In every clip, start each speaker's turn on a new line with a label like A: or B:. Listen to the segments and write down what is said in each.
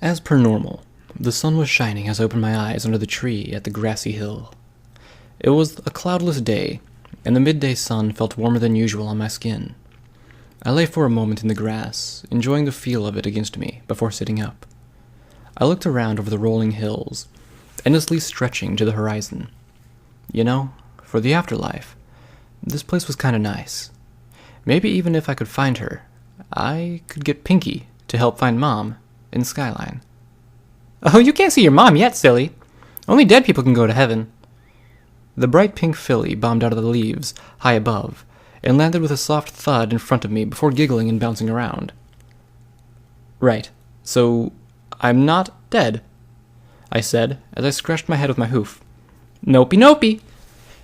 A: As per normal, the sun was shining as I opened my eyes under the tree at the grassy hill. It was a cloudless day, and the midday sun felt warmer than usual on my skin. I lay for a moment in the grass, enjoying the feel of it against me, before sitting up. I looked around over the rolling hills, endlessly stretching to the horizon. You know, for the afterlife, this place was kinda nice. Maybe even if I could find her, I could get Pinky to help find Mom in Skyline.
B: Oh, you can't see your mom yet, silly. Only dead people can go to heaven.
A: The bright pink filly bombed out of the leaves high above and landed with a soft thud in front of me before giggling and bouncing around. Right, so I'm not dead, I said as I scratched my head with my hoof.
B: Nopey, nopey.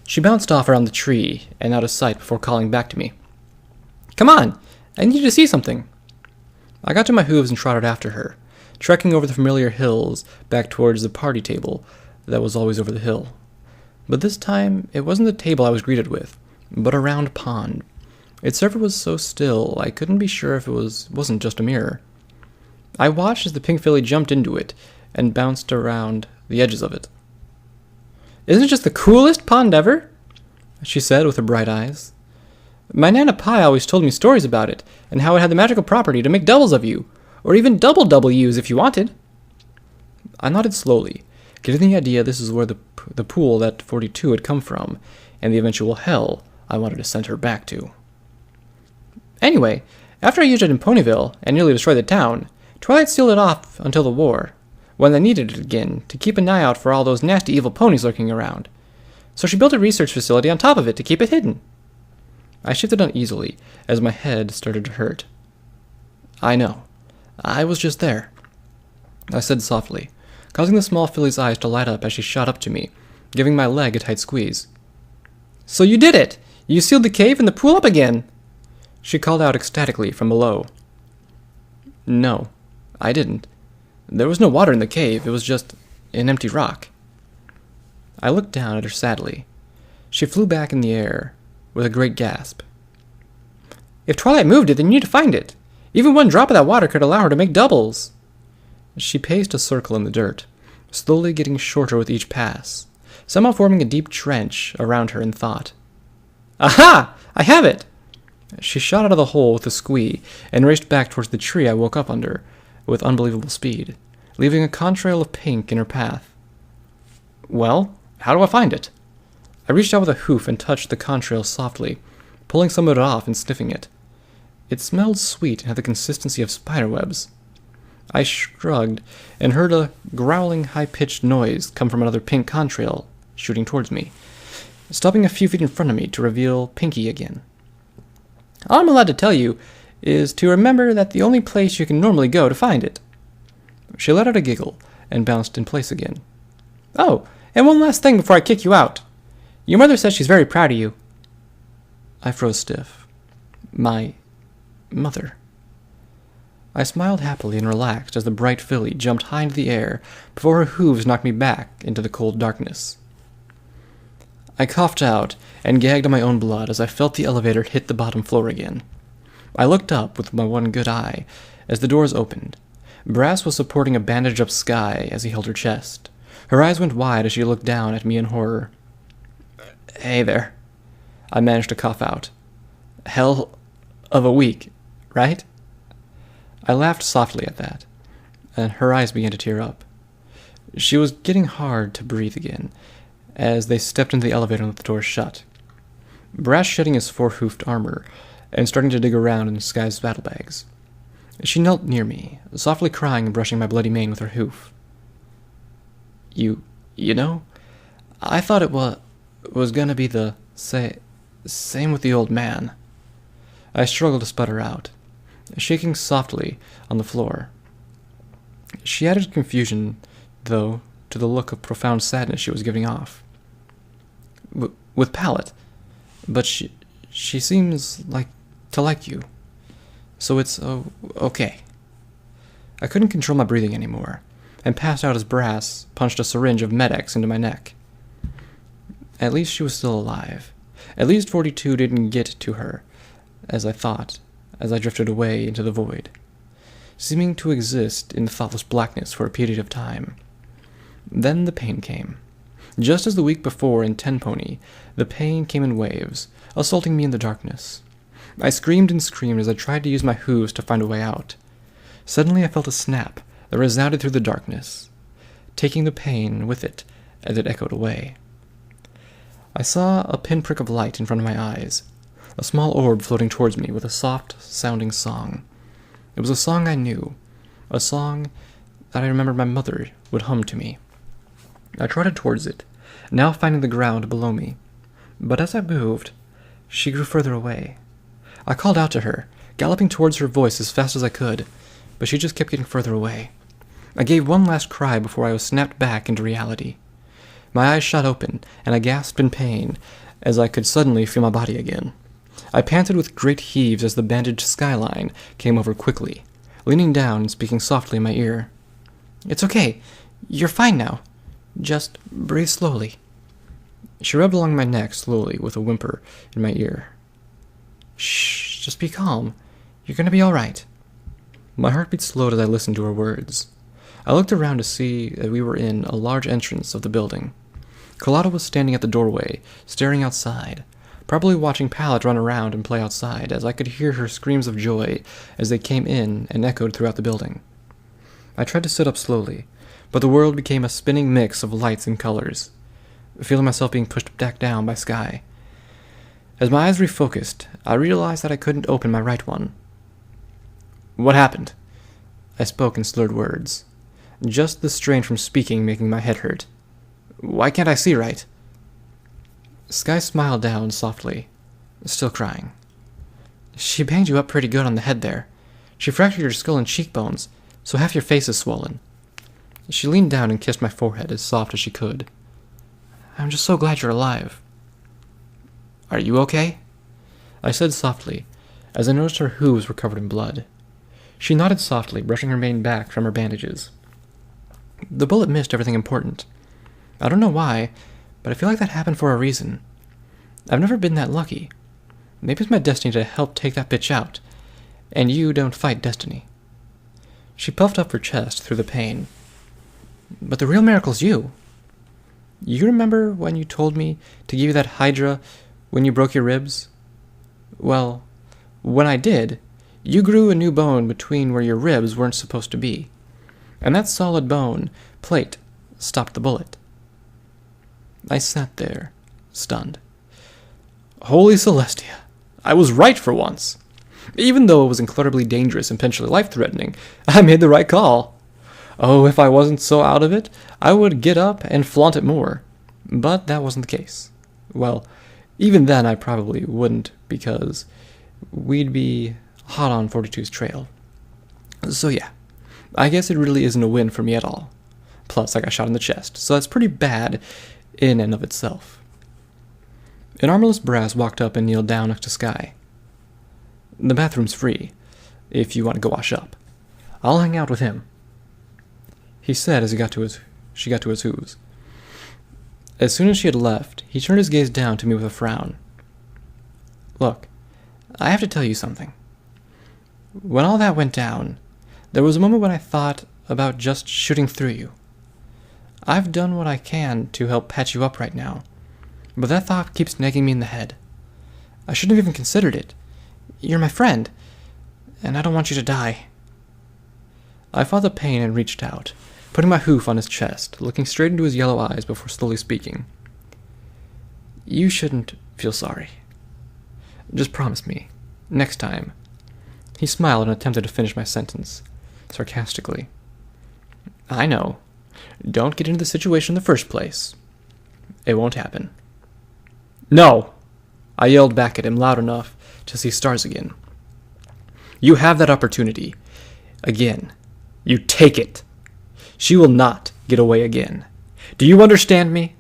A: She bounced off around the tree and out of sight before calling back to me.
B: Come on, I need you to see something.
A: I got to my hooves and trotted after her, trekking over the familiar hills back towards the party table that was always over the hill. But this time, it wasn't the table I was greeted with, but a round pond. Its surface was so still, I couldn't be sure if it wasn't just a mirror. I watched as the pink filly jumped into it and bounced around the edges of it.
B: Isn't it just the coolest pond ever?
A: She said with her bright eyes.
B: My Nana Pie always told me stories about it, and how it had the magical property to make doubles of you, or even double yous if you wanted.
A: I nodded slowly, getting the idea this is where the pool that 42 had come from, and the eventual hell I wanted to send her back to.
B: Anyway, after I used it in Ponyville and nearly destroyed the town, Twilight sealed it off until the war, when they needed it again to keep an eye out for all those nasty evil ponies lurking around. So she built a research facility on top of it to keep it hidden.
A: I shifted uneasily as my head started to hurt. I know. I was just there, I said softly, causing the small filly's eyes to light up as she shot up to me, giving my leg a tight squeeze.
B: So you did it! You sealed the cave and the pool up again!
A: She called out ecstatically from below. No, I didn't. There was no water in the cave, it was just an empty rock. I looked down at her sadly. She flew back in the air with a great gasp.
B: If Twilight moved it, then you need to find it. Even one drop of that water could allow her to make doubles.
A: She paced a circle in the dirt, slowly getting shorter with each pass, somehow forming a deep trench around her in thought.
B: Aha! I have it!
A: She shot out of the hole with a squee and raced back towards the tree I woke up under with unbelievable speed, leaving a contrail of pink in her path.
B: Well, how do I find it?
A: I reached out with a hoof and touched the contrail softly, pulling some of it off and sniffing it. It smelled sweet and had the consistency of spiderwebs. I shrugged and heard a growling, high-pitched noise come from another pink contrail shooting towards me, stopping a few feet in front of me to reveal Pinky again.
B: All I'm allowed to tell you is to remember that the only place you can normally go to find it.
A: She let out a giggle and bounced in place again.
B: Oh, and one last thing before I kick you out. Your mother says she's very proud of you.
A: I froze stiff. My mother. I smiled happily and relaxed as the bright filly jumped high into the air before her hooves knocked me back into the cold darkness. I coughed out and gagged on my own blood as I felt the elevator hit the bottom floor again. I looked up with my one good eye as the doors opened. Brass was supporting a bandaged-up Sky as he held her chest. Her eyes went wide as she looked down at me in horror. Hey there, I managed to cough out. Hell of a week, right? I laughed softly at that, and her eyes began to tear up. She was getting hard to breathe again as they stepped into the elevator and let the door shut. Brass shedding his four-hoofed armor and starting to dig around in Sky's saddlebags. She knelt near me, softly crying and brushing my bloody mane with her hoof. You know, I thought it was gonna be the same with the old man. I struggled to sputter out, shaking softly on the floor. She added confusion, though, to the look of profound sadness she was giving off. With Pallet, but she seems to like you, so it's okay. I couldn't control my breathing anymore, and passed out as Brass punched a syringe of Med-X into my neck. At least she was still alive. At least 42 didn't get to her, as I thought, as I drifted away into the void. seeming to exist in thoughtless blackness for a period of time. Then the pain came. Just as the week before in Tenpony, the pain came in waves, assaulting me in the darkness. I screamed and screamed as I tried to use my hooves to find a way out. Suddenly I felt a snap that resounded through the darkness, taking the pain with it as it echoed away. I saw a pinprick of light in front of my eyes, a small orb floating towards me with a soft-sounding song. It was a song I knew, a song that I remembered my mother would hum to me. I trotted towards it, now finding the ground below me. But as I moved, she grew further away. I called out to her, galloping towards her voice as fast as I could, but she just kept getting further away. I gave one last cry before I was snapped back into reality. My eyes shot open, and I gasped in pain as I could suddenly feel my body again. I panted with great heaves as the bandaged skyline came over quickly, leaning down and speaking softly in my ear. "It's okay. You're fine now. Just breathe slowly." She rubbed along my neck slowly with a whimper in my ear. "Shh, just be calm. You're going to be all right." My heartbeat slowed as I listened to her words. I looked around to see that we were in a large entrance of the building. Carlotta was standing at the doorway, staring outside, probably watching Pallet run around and play outside, as I could hear her screams of joy as they came in and echoed throughout the building. I tried to sit up slowly, but the world became a spinning mix of lights and colors, feeling myself being pushed back down by Sky. As my eyes refocused, I realized that I couldn't open my right one. "What happened?" I spoke in slurred words, just the strain from speaking making my head hurt. "Why can't I see right?" Sky smiled down softly, still crying. "She banged you up pretty good on the head there. She fractured your skull and cheekbones, so half your face is swollen." She leaned down and kissed my forehead as soft as she could. "I'm just so glad you're alive." "Are you okay?" I said softly, as I noticed her hooves were covered in blood. She nodded softly, brushing her mane back from her bandages. "The bullet missed everything important. I don't know why, but I feel like that happened for a reason. I've never been that lucky. Maybe it's my destiny to help take that bitch out, and you don't fight destiny." She puffed up her chest through the pain. "But the real miracle's you. You remember when you told me to give you that Hydra when you broke your ribs? Well, when I did, you grew a new bone between where your ribs weren't supposed to be, and that solid bone plate stopped the bullet." I sat there, stunned. Holy Celestia, I was right for once. Even though it was incredibly dangerous and potentially life-threatening, I made the right call. Oh, if I wasn't so out of it, I would get up and flaunt it more. But that wasn't the case. Well, even then I probably wouldn't, because we'd be hot on 42's trail. So yeah, I guess it really isn't a win for me at all. Plus, I got shot in the chest, so that's pretty bad in and of itself. An armorless brass walked up and kneeled down next to Sky. "The bathroom's free, if you want to go wash up. I'll hang out with him," he said as she got to his hooves. As soon as she had left, he turned his gaze down to me with a frown. "Look, I have to tell you something. When all that went down, there was a moment when I thought about just shooting through you. I've done what I can to help patch you up right now, but that thought keeps nagging me in the head. I shouldn't have even considered it. You're my friend, and I don't want you to die." I fought the pain and reached out, putting my hoof on his chest, looking straight into his yellow eyes before slowly speaking. "You shouldn't feel sorry. Just promise me, next time." He smiled and attempted to finish my sentence, sarcastically. "I know. Don't get into the situation in the first place. It won't happen." "No!" I yelled back at him loud enough to see stars again. "You have that opportunity. Again. You take it. She will not get away again. Do you understand me?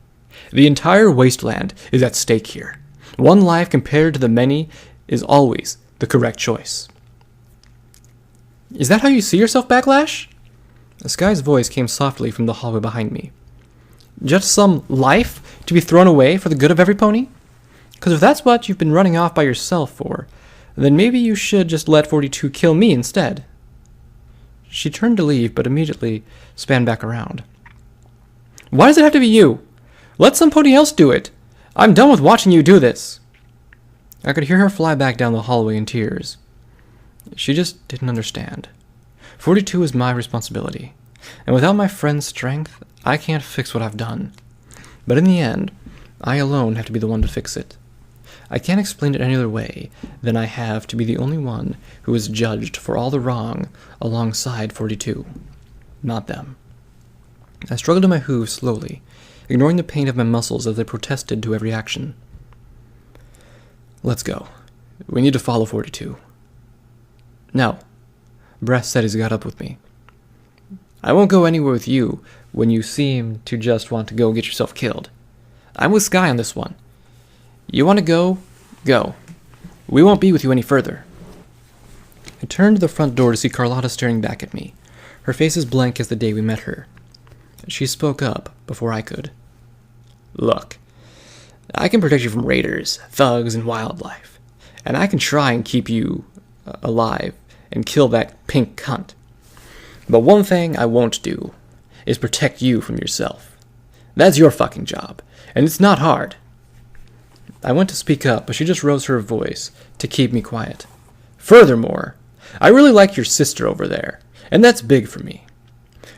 A: The entire wasteland is at stake here. One life compared to the many is always the correct choice." "Is that how you see yourself, Backlash?" Sky's voice came softly from the hallway behind me. "Just some life to be thrown away for the good of every pony? Because if that's what you've been running off by yourself for, then maybe you should just let 42 kill me instead." She turned to leave, but immediately span back around. Why does it have to be you? Let somebody else do it. I'm done with watching you do this. I could hear her fly back down the hallway in tears. She just didn't understand. 42 is my responsibility, and without my friend's strength, I can't fix what I've done. But in the end, I alone have to be the one to fix it. I can't explain it any other way than I have to be the only one who is judged for all the wrong alongside 42, not them. I struggled to my hooves slowly, ignoring the pain of my muscles as they protested to every action. Let's go. We need to follow 42. No. Brass said he's got up with me. I won't go anywhere with you when you seem to just want to go get yourself killed. I'm with Sky on this one. You want to go? Go. We won't be with you any further. I turned to the front door to see Carlotta staring back at me, her face as blank as the day we met her. She spoke up before I could. Look, I can protect you from raiders, thugs, and wildlife, and I can try and keep you alive and kill that pink cunt. But one thing I won't do is protect you from yourself. That's your fucking job, and it's not hard. I went to speak up, but she just rose her voice to keep me quiet. Furthermore, I really like your sister over there, and that's big for me.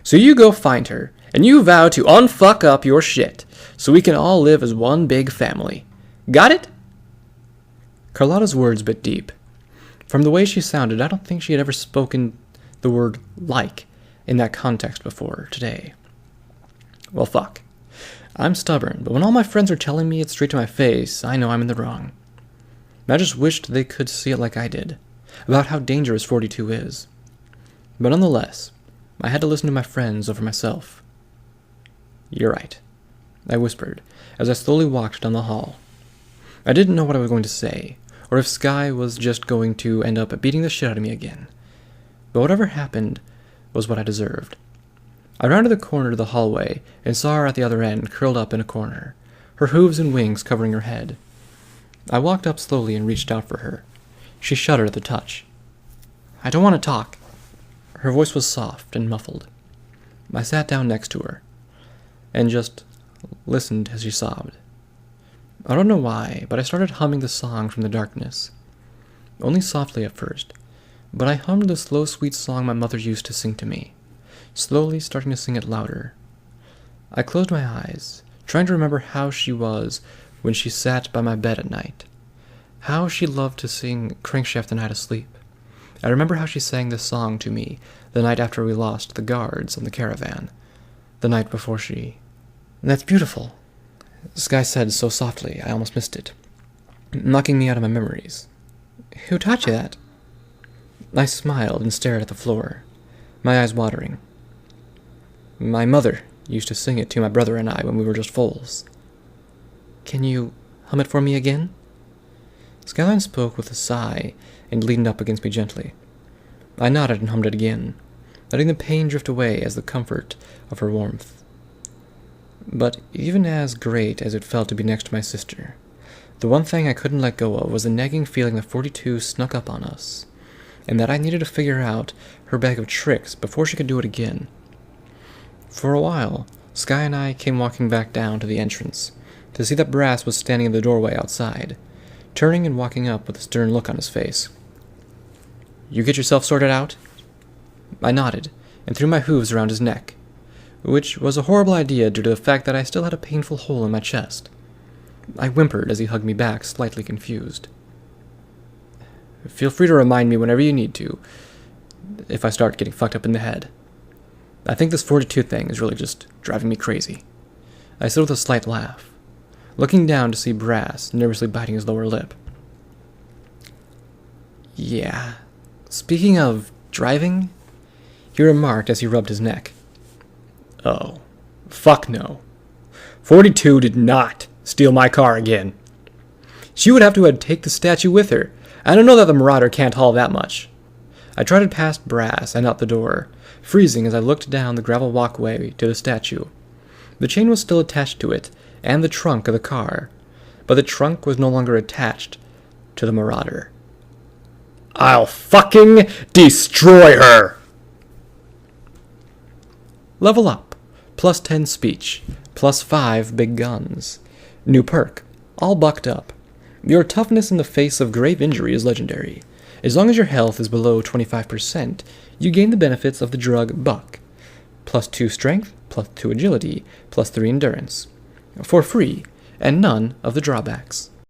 A: So you go find her, and you vow to unfuck up your shit, so we can all live as one big family. Got it? Carlotta's words bit deep. From the way she sounded, I don't think she had ever spoken the word like in that context before today. Well, fuck. I'm stubborn, but when all my friends are telling me it straight to my face, I know I'm in the wrong. I just wished they could see it like I did, about how dangerous 42 is. But nonetheless, I had to listen to my friends over myself. You're right, I whispered, as I slowly walked down the hall. I didn't know what I was going to say, or if Sky was just going to end up beating the shit out of me again. But whatever happened was what I deserved. I rounded the corner to the hallway and saw her at the other end, curled up in a corner, her hooves and wings covering her head. I walked up slowly and reached out for her. She shuddered at the touch. I don't want to talk. Her voice was soft and muffled. I sat down next to her and just listened as she sobbed. I don't know why, but I started humming the song from the darkness. Only softly at first, but I hummed the slow, sweet song my mother used to sing to me, slowly starting to sing it louder. I closed my eyes, trying to remember how she was when she sat by my bed at night, how she loved to sing Crankshaft the Night of Sleep. I remember how she sang this song to me the night after we lost the guards on the caravan, the night before she... That's beautiful, Sky said so softly I almost missed it, knocking me out of my memories. Who taught you that? I smiled and stared at the floor, my eyes watering. My mother used to sing it to my brother and I when we were just foals. Can you hum it for me again? Skyline spoke with a sigh and leaned up against me gently. I nodded and hummed it again, letting the pain drift away as the comfort of her warmth. But even as great as it felt to be next to my sister, the one thing I couldn't let go of was the nagging feeling that 42 snuck up on us, and that I needed to figure out her bag of tricks before she could do it again. For a while, Sky and I came walking back down to the entrance, to see that Brass was standing in the doorway outside, turning and walking up with a stern look on his face. You get yourself sorted out? I nodded, and threw my hooves around his neck, which was a horrible idea due to the fact that I still had a painful hole in my chest. I whimpered as he hugged me back, slightly confused. Feel free to remind me whenever you need to, if I start getting fucked up in the head. I think this 42 thing is really just driving me crazy. I said with a slight laugh, looking down to see Brass nervously biting his lower lip. Yeah. Speaking of driving, he remarked as he rubbed his neck. Oh, fuck no. 42 did not steal my car again. She would have to take the statue with her. I don't know that the Marauder can't haul that much. I trotted past Brass and out the door, freezing as I looked down the gravel walkway to the statue. The chain was still attached to it, and the trunk of the car, but the trunk was no longer attached to the Marauder. I'll fucking destroy her! Level up. Plus 10 speech. Plus 5 big guns. New perk. All bucked up. Your toughness in the face of grave injury is legendary. As long as your health is below 25%, you gain the benefits of the drug Buck. Plus 2 strength, plus 2 agility, plus 3 endurance. For free, and none of the drawbacks.